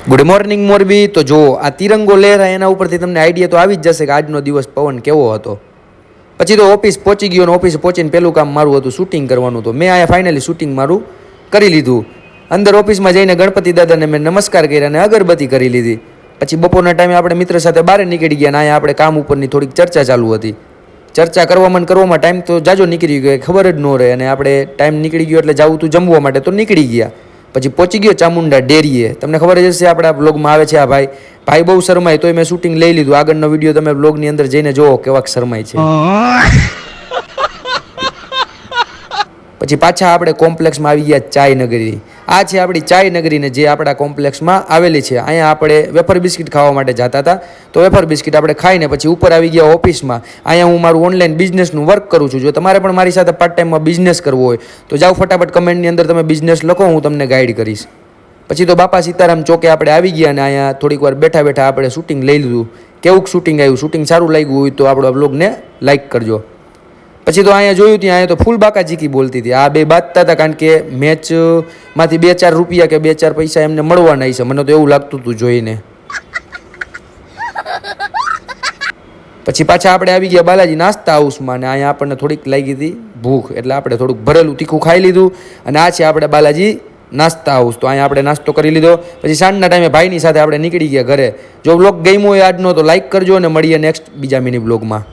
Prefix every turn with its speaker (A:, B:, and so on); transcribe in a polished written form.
A: Good morning Morbi. તો જો આ તિરંગો લહેરાય એના ઉપરથી તમને આઈડિયા તો આવી જ જશે કે આજનો દિવસ પવન કેવો હતો. પછી તો ઓફિસ પહોંચી ગયો અને ઓફિસે પહોંચીને પહેલું કામ મારું હતું શૂટિંગ કરવાનું. તો મેં અહીંયા ફાઇનલી શૂટિંગ મારું કરી લીધું. અંદર ઓફિસમાં જઈને ગણપતિ દાદાને મેં નમસ્કાર કર્યા અને અગરબત્તી કરી લીધી. પછી બપોરના ટાઈમે આપણે મિત્ર સાથે બહાર નીકળી ગયા અને અહીંયા આપણે કામ ઉપરની થોડીક ચર્ચા ચાલુ હતી. ચર્ચા કરવામાં ટાઈમ તો જાજો નીકળી ગયો, ખબર જ ન રહે. અને આપણે ટાઈમ નીકળી ગયો એટલે જવું તું જમવા માટે તો નીકળી ગયા. પછી પહોંચી ગયો ચામુંડા ડેરીએ. તમને ખબર જ હશે આપણા બ્લોગમાં આવે છે આ ભાઈ બહુ શરમાય તોય મેં શૂટિંગ લઈ લીધું. આગળનો વિડીયો તમે બ્લોગની અંદર જઈને જોવો કેવાક શરમાય છે. પછી પાછા આપણે કોમ્પ્લેક્સમાં આવી ગયા ચાય નગરી. આ છે આપણી ચાય નગરીને જે આપણા કોમ્પ્લેક્સમાં આવેલી છે. અહીંયા આપણે વેફર બિસ્કિટ ખાવા માટે જતા હતા. તો વેફર બિસ્કિટ આપણે ખાઈને પછી ઉપર આવી ગયા ઓફિસમાં. અહીંયા હું મારું ઓનલાઈન બિઝનેસનું વર્ક કરું છું. જો તમારે પણ મારી સાથે પાર્ટ ટાઈમમાં બિઝનેસ કરવો હોય તો જાઓ ફટાફટ કમેન્ટની અંદર તમે બિઝનેસ લખો, હું તમને ગાઈડ કરીશ. પછી તો બાપા સીતારામ ચોકે આપણે આવી ગયા અને અહીંયા થોડીક વાર બેઠા બેઠા આપણે શૂટિંગ લઈ લીધું. કેવું શૂટિંગ આવ્યું, શૂટિંગ સારું લાગ્યું હોય તો આપણો બ્લોગને લાઈક કરજો. પછી તો અહીંયા જોયું ત્યાં અહીંયા તો ફૂલ બાકા જીકી બોલતી હતી. આ બે બાતતા હતા કારણ કે મેચમાંથી 2-4 રૂપિયા કે 2-4 પૈસા એમને મળવાના છે. મને તો એવું લાગતું હતું જોઈને. પછી પાછા આપણે આવી ગયા બાલાજી નાસ્તા હાઉસમાં અને અહીંયા આપણને થોડીક લાગી હતી ભૂખ એટલે આપણે થોડુંક ભરેલું તીખું ખાઈ લીધું. અને આ છે આપણે બાલાજી નાસ્તા હાઉસ. તો અહીંયા આપણે નાસ્તો કરી લીધો. પછી સાંજના ટાઈમે ભાઈની સાથે આપણે નીકળી ગયા ઘરે. જો બ્લોગ ગમ્યો હોય આજનો તો લાઈક કરજો અને મળીએ નેક્સ્ટ બીજા મિની બ્લોગમાં.